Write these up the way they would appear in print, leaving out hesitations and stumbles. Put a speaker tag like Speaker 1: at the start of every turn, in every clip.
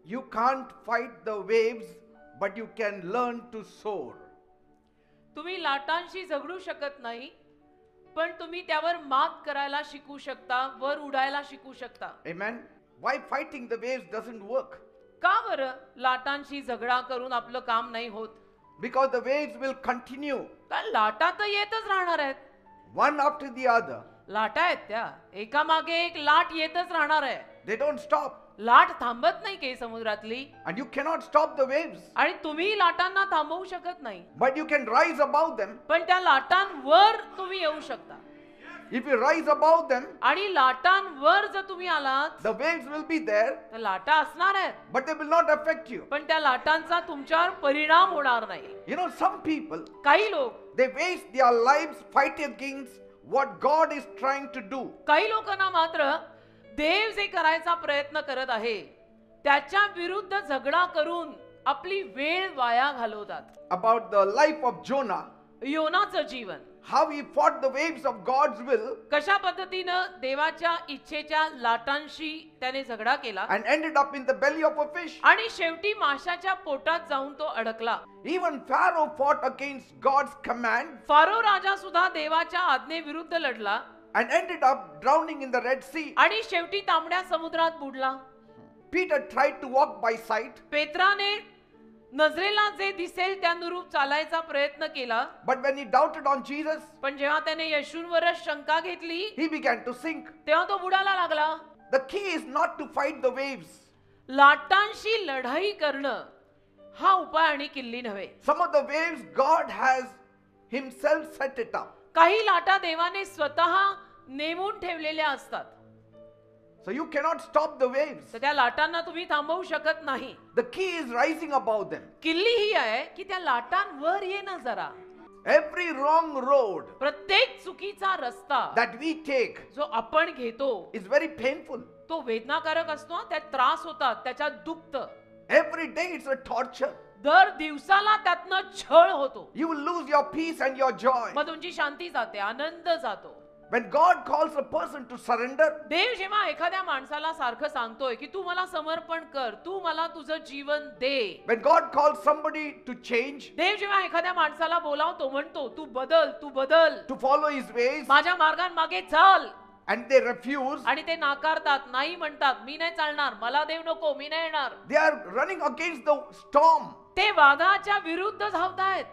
Speaker 1: You can't fight the waves, but you can learn to soar.
Speaker 2: तुम्ही लाटांशी झगडू शकत नाही, पण तुम्ही त्यावर मात करायला शिकू शकता, वर उडायला शिकू शकता.
Speaker 1: Amen. Why fighting the waves doesn't work?
Speaker 2: का बरं लाटांशी झगडा करून आपलं काम नाही होत?
Speaker 1: Because the waves will continue,
Speaker 2: कारण लाटा तर येतच राहणार आहेत.
Speaker 1: one after the other.
Speaker 2: लाटा आहेत त्या एका मागे एक लाट येतच राहणार आहे.
Speaker 1: They don't stop.
Speaker 2: लाट थांबत नाही के समुद्रातली.
Speaker 1: And you cannot stop the waves.
Speaker 2: आणि तुम्ही लाटांना थांबवू शकत नाही.
Speaker 1: But you can rise above them.
Speaker 2: पण त्या लाटांवर तुम्ही येऊ शकता.
Speaker 1: If you rise above them,
Speaker 2: आणि लाटांवर जर तुम्ही आलात,
Speaker 1: the waves will be there,
Speaker 2: तर लाटा असणार आहेत.
Speaker 1: but they will not affect you.
Speaker 2: पण त्या लाटांचा तुमच्यावर परिणाम होणार नाही.
Speaker 1: You know, some people,
Speaker 2: काही लोक
Speaker 1: they waste their lives fighting against what God is trying to do.
Speaker 2: काही लोकांना मात्र देव जे करायचा प्रयत्न करत आहे त्याच्या विरुद्ध झगडा करून आपली वेळ वाया घालवतात.
Speaker 1: About the life of Jonah,
Speaker 2: योनाचं Jeevan,
Speaker 1: how he fought the waves of God's will
Speaker 2: कशा पद्धतीनं देवाच्या इच्छेच्या लाटांशी त्याने झगडा केला
Speaker 1: and ended up in the belly of a fish.
Speaker 2: आणि शेवटी माशाच्या पोटात जाऊन तो अडकला.
Speaker 1: Even Pharaoh fought against God's command
Speaker 2: pharaoh राजा सुद्धा देवाच्या आज्ञेविरुद्ध लढला
Speaker 1: and ended up drowning in the Red Sea.
Speaker 2: आणि शेवटी तांबड्या समुद्रात बुडला.
Speaker 1: Peter tried to walk by sight,
Speaker 2: पेत्राने नजरेला जे दिसेल त्यानुरूप चालायचा प्रयत्न केला,
Speaker 1: but when he doubted on Jesus,
Speaker 2: पण जेव्हा त्याने येशूंवरच शंका घेतली
Speaker 1: he began to sink.
Speaker 2: तेव्हा तो बुडायला लागला.
Speaker 1: The key is not to fight the waves.
Speaker 2: लाटांशी लढाई करणं हा उपाय आणि किल्ली नव्हे.
Speaker 1: Some of the waves God has himself set it up.
Speaker 2: काही लाटा देवाने स्वतः नेमून ठेवलेल्या असतात.
Speaker 1: So you cannot stop the waves.
Speaker 2: तर त्या लाटांना तुम्ही थांबवू शकत नाही.
Speaker 1: The key is rising above them.
Speaker 2: किल्ली ही आहे की त्या लाटांवर येणं जरा.
Speaker 1: Every wrong road
Speaker 2: प्रत्येक चुकीचा रस्ता
Speaker 1: that we take
Speaker 2: जो आपण घेतो
Speaker 1: is very painful.
Speaker 2: तो वेदनाकारक असतो. त्यात त्रास होतात, त्याच्यात दुखतं.
Speaker 1: Every day it's a torture.
Speaker 2: दर दिवसाला त्यातनं छळ होतो.
Speaker 1: You will lose your peace and your joy.
Speaker 2: मग तुमची शांती जाते, आनंद जातो.
Speaker 1: When God calls a person to surrender,
Speaker 2: देव जेव्हा एखाद्या माणसाला सारखं सांगतोय की तू मला समर्पण कर, तू मला तुझं जीवन दे.
Speaker 1: when God calls somebody to change,
Speaker 2: देव जेव्हा एखाद्या माणसाला बोलावतो, म्हणतो तू बदल, तू बदल,
Speaker 1: to follow his ways,
Speaker 2: माझ्या मार्गांमागे चाल,
Speaker 1: and they refuse,
Speaker 2: आणि ते नाकारतात, नाही म्हणतात, मी नाही चालणार, मला देव नको, मी नाही येणार.
Speaker 1: they are running against the storm.
Speaker 2: ते वादळाच्या विरुद्ध धावतायत.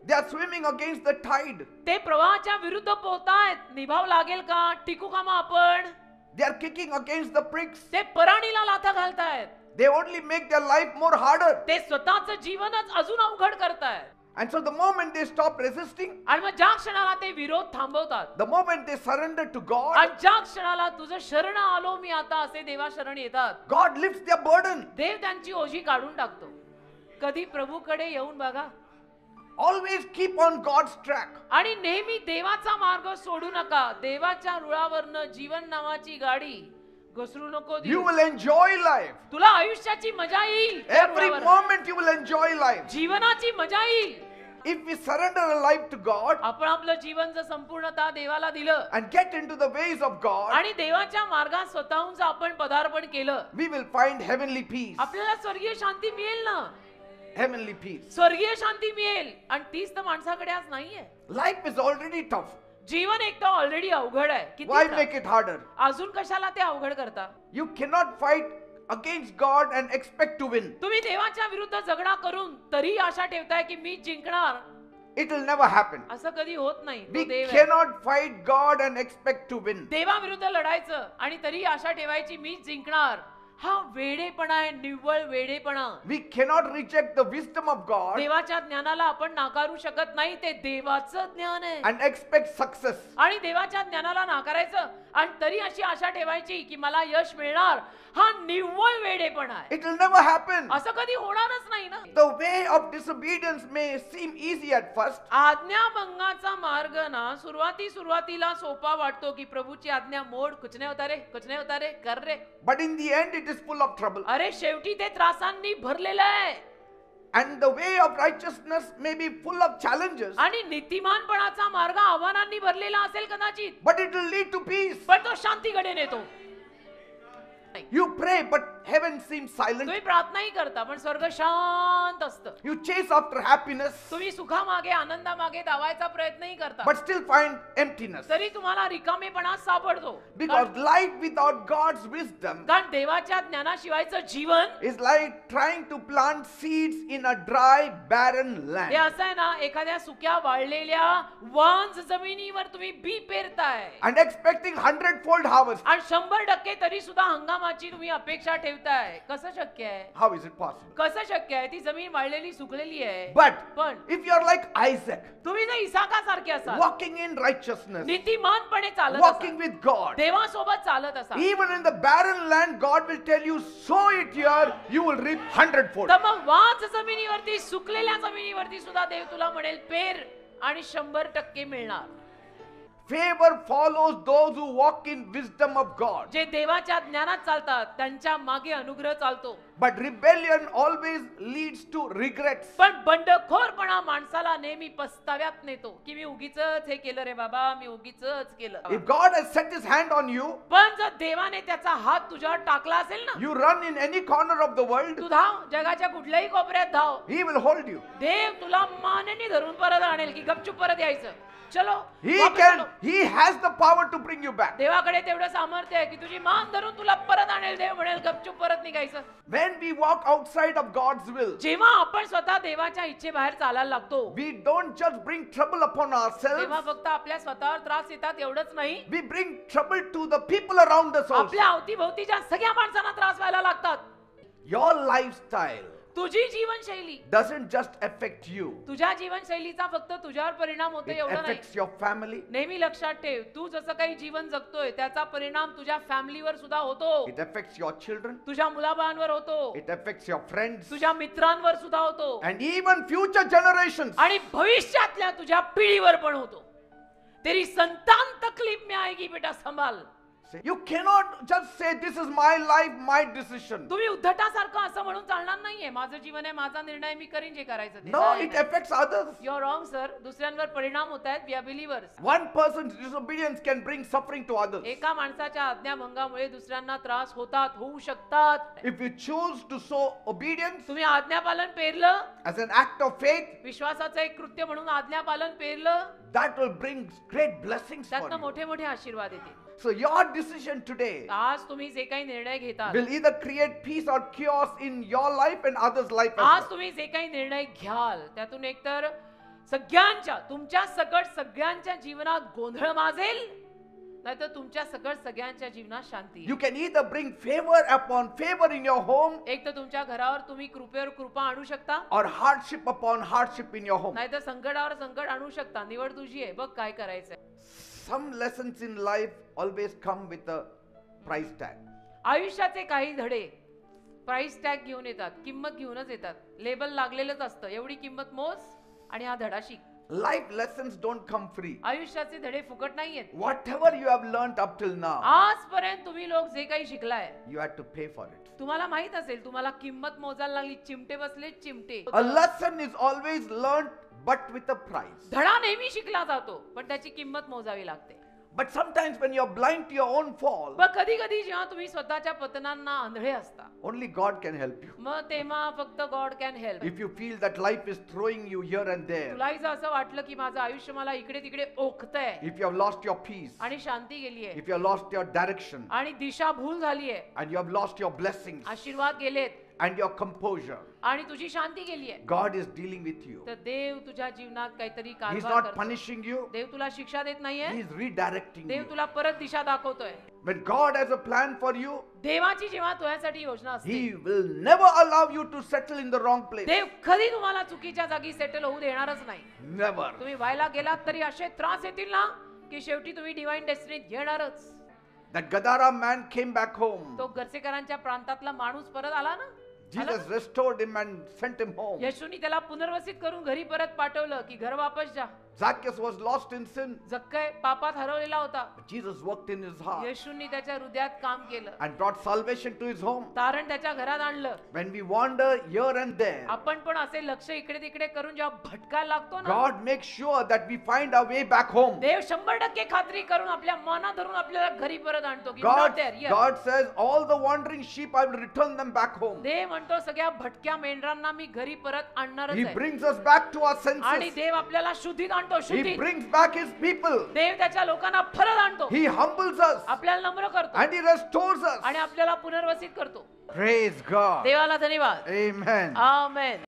Speaker 1: They are swimming against the tide.
Speaker 2: ते प्रवाहाच्या विरुद्ध पोहतायत. निभाव लागेल का? टिकू का मग आपण?
Speaker 1: They are kicking against the pricks.
Speaker 2: ते पराणीला लाथा घालतायत.
Speaker 1: They only make their life more harder.
Speaker 2: ते स्वतःचं जीवनच अजून अवघड करतायत.
Speaker 1: And so the moment they stop resisting,
Speaker 2: आणि मग ज्या क्षणाला ते विरोध थांबवतात,
Speaker 1: the moment they surrender to God,
Speaker 2: आणि ज्या क्षणाला तुझं शरण आलो मी आता असे देवा शरण येतात,
Speaker 1: God lifts their burden.
Speaker 2: देव त्यांची ओझी काढून टाकतो. कधी प्रभूकडे येऊन बघा.
Speaker 1: Always keep on God's track.
Speaker 2: आणि नेहमी देवाचा मार्ग सोडू नका. देवाच्या रुळावरनं जीवन नावाची गाडी घसरू नको देऊ.
Speaker 1: You will enjoy life.
Speaker 2: तुला आयुष्याची मजा येईल.
Speaker 1: Every moment you will enjoy life.
Speaker 2: जीवनाची मजा येईल.
Speaker 1: If we surrender our life to God
Speaker 2: आपण आपलं जीवन जर संपूर्णतः देवाला दिलं
Speaker 1: and get into the ways of God,
Speaker 2: आणि देवाच्या मार्गात स्वतःहून जर आपण पदार्पण केलं,
Speaker 1: we will find heavenly peace.
Speaker 2: आपल्याला स्वर्गीय शांती मिळेल ना.
Speaker 1: Heavenly peace.
Speaker 2: स्वर्गीय शांती मिळेल. आणि तीच तर माणसाकडे आज नाहीये.
Speaker 1: Life is already tough.
Speaker 2: जीवन एक तर ऑलरेडी अवघड आहे. किती
Speaker 1: Why
Speaker 2: त्रास?
Speaker 1: make it harder?
Speaker 2: अजून कशाला ते अवघड करता?
Speaker 1: You cannot fight against God and expect to win.
Speaker 2: तुम्ही देवाच्या विरुद्ध झगडा करून तरी आशा ठेवताय की मी जिंकणार.
Speaker 1: It will never happen.
Speaker 2: असं कधी होत नाही. तो
Speaker 1: We
Speaker 2: देव आहे.
Speaker 1: cannot fight God and expect to win.
Speaker 2: देवाविरुद्ध लढायचं आणि तरी आशा ठेवायची मी जिंकणार, हा वेडेपणा आहे, निव्वळ वेडेपणा.
Speaker 1: We cannot reject the wisdom of God
Speaker 2: देवाच्या ज्ञानाला आपण नाकारू शकत नाही. ते देवाचं ज्ञान आहे.
Speaker 1: and expect success.
Speaker 2: आणि देवाच्या ज्ञानाला नाकारायचं आणि तरी अशी आशा ठेवायची की मला यश मिळणार, हा निव्वळ वेडेपणा आहे.
Speaker 1: It will never happen.
Speaker 2: असं कधी होणारच नाही ना.
Speaker 1: The way of disobedience may seem easy at first,
Speaker 2: आज्ञाभंगाचा मार्ग ना सुरुवातीला सोपा वाटतो की प्रभूची आज्ञा मोड, कुछ नाही होता रे, कर रे.
Speaker 1: but in the end it is full of trouble.
Speaker 2: अरे शेवटी ते त्रासांनी भरलेलं आहे.
Speaker 1: And the way of righteousness may be full of challenges,
Speaker 2: आणि नीतिमानपणाचा मार्ग आव्हानांनी भरलेला असेल कदाचित,
Speaker 1: but it will lead to peace.
Speaker 2: पण तो शांतीकडे नेतो.
Speaker 1: You pray, but heaven seems silent.
Speaker 2: तुम्ही प्रार्थनाही करता पण स्वर्ग शांत असतं.
Speaker 1: You chase after happiness,
Speaker 2: तुम्ही सुखामागे आनंदामागे धावायचा प्रयत्नही करता,
Speaker 1: but still find emptiness.
Speaker 2: तरी तुम्हाला रिकामेपणा सापडतो.
Speaker 1: Because life without God's wisdom
Speaker 2: कारण देवाच्या ज्ञानाशिवायचं जीवन
Speaker 1: is like trying to plant seeds in a dry, barren
Speaker 2: हे
Speaker 1: land.
Speaker 2: असं आहे ना, एखाद्या सुक्या वाळलेल्या वांज जमिनीवर तुम्ही बी पेरताय
Speaker 1: And expecting 100-fold harvest.
Speaker 2: आणि 100% तरी सुद्धा हंगामाची तुम्ही अपेक्षा ठेवताय. कसं शक्य आहे?
Speaker 1: How is it possible?
Speaker 2: कसं शक्य आहे? ती जमीन वाळलेली सुकलेली आहे.
Speaker 1: But
Speaker 2: पण
Speaker 1: if you are like Isaac,
Speaker 2: तुम्ही जर इसाकासारखे असाल,
Speaker 1: walking in righteousness,
Speaker 2: नीतिमानपणे चालत
Speaker 1: walking
Speaker 2: असाल,
Speaker 1: with God,
Speaker 2: देवासोबत चालत असाल,
Speaker 1: even in the barren land, God will tell you, sow it here, you will reap 100-fold.
Speaker 2: तर मग वाच जमिनीवरती, सुकलेल्या जमिनीवरती सुद्धा देव तुला म्हणेल पेर आणि 100% मिळणार.
Speaker 1: Favor follows those who walk in wisdom of God.
Speaker 2: जे देवाच्या ज्ञानात चालतात त्यांच्या मागे अनुग्रह चालतो.
Speaker 1: But rebellion always leads to regrets.
Speaker 2: पण बंडखोरपणा माणसाला नेहमी पस्ताव्यात नेतो की मी उगीचच हे केलं रे बाबा, मी उगीचच केलं.
Speaker 1: If God has set his hand on you,
Speaker 2: पण जर देवाने त्याचा हात तुझ्यावर टाकला असेल ना,
Speaker 1: you run in any corner of the world,
Speaker 2: तू धाव, जगाच्या कुठल्याही कोपऱ्यात धाव,
Speaker 1: he will hold you.
Speaker 2: देव तुला मानेने धरून परत आणेल की गपचूप परत यायचं. चलो, वापस चलो.
Speaker 1: He has the power to bring you back.
Speaker 2: देवाकडे तेवढं सामर्थ्य आहे की तुझी मान धरून तुला परत आणेल. देव म्हणेल गपचूप परत निघायचं.
Speaker 1: When we walk outside of God's will,
Speaker 2: जेव्हा आपण स्वतः देवाच्या इच्छेबाहेर चालायला लागतो,
Speaker 1: we don't just bring trouble upon
Speaker 2: तेव्हा
Speaker 1: ourselves,
Speaker 2: फक्त आपल्या स्वतःवर त्रास येतात एवढंच नाही,
Speaker 1: we bring trouble to the people around us also.
Speaker 2: आपल्या अवतीभोवतीच्या सगळ्या माणसांना त्रास व्हायला लागतात.
Speaker 1: Your lifestyle
Speaker 2: तुझी जीवनशैली,
Speaker 1: doesn't just affect you.
Speaker 2: तुझ्या जीवनशैलीचा फक्त तुझ्यावर परिणाम होतो
Speaker 1: It
Speaker 2: एवढं नाही.
Speaker 1: affects your family.
Speaker 2: नेहमी लक्षात ठेव, तू जसं काही जीवन जगतोय त्याचा परिणाम तुझ्या फॅमिलीवर सुद्धा होतो,
Speaker 1: It affects your children.
Speaker 2: तुझ्या मुलाबाळांवर होतो,
Speaker 1: It affects your friends.
Speaker 2: तुझ्या मित्रांवर सुद्धा होतो
Speaker 1: And even future generations.
Speaker 2: आणि भविष्यातल्या तुझ्या पिढीवर पण होतो. तेरी संतान तकलीफ में आएगी बेटा, संभाल.
Speaker 1: You cannot just say, this is my life, my decision.
Speaker 2: तुम्ही उद्धटासारखं असं म्हणून चालणार नाहीये, माझं जीवन आहे, माझा निर्णय, मी करीन जे करायचं ते.
Speaker 1: No, it affects others.
Speaker 2: You are wrong sir. दुसऱ्यांवर परिणाम होत आहेत. We are believers.
Speaker 1: One person's disobedience can bring suffering to others.
Speaker 2: एका माणसाच्या आज्ञाभंगामुळे दुसऱ्यांना त्रास होतात, होऊ शकतात.
Speaker 1: If you choose to sow obedience
Speaker 2: तुम्ही आज्ञापालन पेरलं,
Speaker 1: as an act of faith,
Speaker 2: विश्वासाचं एक कृत्य म्हणून आज्ञापालन पेरलं,
Speaker 1: that will bring great blessings for
Speaker 2: त्यातनं
Speaker 1: you.
Speaker 2: मोठे मोठे आशीर्वाद येतील.
Speaker 1: So your decision today
Speaker 2: आज तुम्ही जे काही निर्णय घेतात,
Speaker 1: will either create peace or chaos in your life and others' life as
Speaker 2: आज
Speaker 1: well.
Speaker 2: तुम्ही जे काही निर्णय घ्याल त्यातून एकतर सगळ्यांच्या, तुमच्या सकट सगळ्यांच्या जीवनात गोंधळ माजेल, नाहीतर तुमच्या सकट सगळ्यांच्या जीवनात शांती.
Speaker 1: You can either bring favor upon favor in your home
Speaker 2: एक तर तुमच्या घरावर तुम्ही कृपेवर कृपा आणू शकता,
Speaker 1: or hardship upon hardship in your home.
Speaker 2: नाहीतर संकटावर संकट आणू शकता. निवड तुझी आहे, बघ काय करायचंय.
Speaker 1: Some lessons in life always come with a price tag.
Speaker 2: आयुष्याचे काही धडे प्राइस टॅग घेऊन येतात, किंमत घेऊनच येतात. लेबल लागलेलंच असतं, एवढी किंमत मोज आणि हा धडा शिक.
Speaker 1: Life lessons don't come free.
Speaker 2: आयुष्याचे धडे फुकट नाहीयेत.
Speaker 1: Whatever you have learned up till now,
Speaker 2: आजपर्यंत तुम्ही लोक जे काही शिकलाय,
Speaker 1: you had to pay for it.
Speaker 2: तुम्हाला माहित असेल, तुम्हाला किंमत मोजायला लागली. चिमटे बसले चिमटे.
Speaker 1: A lesson is always learned but with a price.
Speaker 2: धडा नेहमी शिकला जातो पण त्याची किंमत मोजावी लागते.
Speaker 1: But sometimes when you're blind to your own fall,
Speaker 2: पण कधी कधी जेव्हा तुम्ही स्वतःच्या पतनांना आंधळे असता,
Speaker 1: only God can help you.
Speaker 2: मग तेव्हा फक्त God can help.
Speaker 1: If you feel that life is throwing you here and there,
Speaker 2: तुलाही जर असं वाटलं की माझं आयुष्य मला इकडे तिकडे ओखतंय
Speaker 1: if you have lost your peace,
Speaker 2: आणि शांती गेलीये
Speaker 1: if you have lost your direction,
Speaker 2: आणि दिशा भूल झालीये,
Speaker 1: and you have lost your blessings
Speaker 2: आशीर्वाद गेलेत
Speaker 1: and your composure,
Speaker 2: आणि तुझी शांती गेलीये,
Speaker 1: God is dealing with you.
Speaker 2: तर देव तुझ्या जीवनात काहीतरी
Speaker 1: He's
Speaker 2: कारभार
Speaker 1: not
Speaker 2: करतो.
Speaker 1: punishing you,
Speaker 2: देव तुला शिक्षा देत नाहीये,
Speaker 1: He's redirecting
Speaker 2: देव
Speaker 1: you.
Speaker 2: तुला परत दिशा दाखवतोय.
Speaker 1: When God has a plan for you,
Speaker 2: देवाची जेव्हा तुझ्यासाठी योजना असते,
Speaker 1: He will never allow you to settle in the wrong place.
Speaker 2: देव कधी तुम्हाला चुकीच्या जागी सेटल होऊ देणारच नाही.
Speaker 1: Never.
Speaker 2: तुम्ही व्हायला गेलात तरी असे त्रास येतील ना की शेवटी तुम्ही डिवाइन डेस्टिनीत येणारच.
Speaker 1: That Gadara man came back home.
Speaker 2: तो गर्सेकरांच्या प्रांतातला माणूस परत आला ना,
Speaker 1: Jesus restored him and sent him home.
Speaker 2: येशूनी त्याला पुनर्वसित करून घरी परत पाठवलं की घर वापस जा.
Speaker 1: Zacchaeus was lost in sin.
Speaker 2: जक्कय पापात हरवलेला होता.
Speaker 1: But Jesus worked in his heart
Speaker 2: येशूंनी त्याच्या हृदयात काम केलं,
Speaker 1: and brought salvation to his home.
Speaker 2: तारण त्याच्या घरात आणलं.
Speaker 1: When we wander here and there,
Speaker 2: आपण पण असे लक्ष इकडे तिकडे करून जेव्हा भटकायला लागतो ना,
Speaker 1: God makes sure that we find our way back home.
Speaker 2: देव 100% खात्री करून आपल्या मना धरून आपल्याला घरी परत आणतो की
Speaker 1: God,
Speaker 2: not there, here.
Speaker 1: God says, all the wandering sheep, I will return them back home.
Speaker 2: देव म्हणतो सगळ्या भटक्या मेंढरांना मी घरी परत आणणारच
Speaker 1: He
Speaker 2: आहे.
Speaker 1: brings us back to our
Speaker 2: आणि
Speaker 1: senses.
Speaker 2: देव आपल्याला शुद्धीत आणतो,
Speaker 1: He
Speaker 2: शुद्धीत.
Speaker 1: brings back his people.
Speaker 2: देव त्याच्या लोकांना परत आणतो,
Speaker 1: He humbles us
Speaker 2: आपल्याला नम्र करतो
Speaker 1: and he restores us.
Speaker 2: आणि आपल्याला पुनर्वसित करतो.
Speaker 1: Praise God.
Speaker 2: देवाला धन्यवाद.
Speaker 1: Amen.
Speaker 2: आमेन.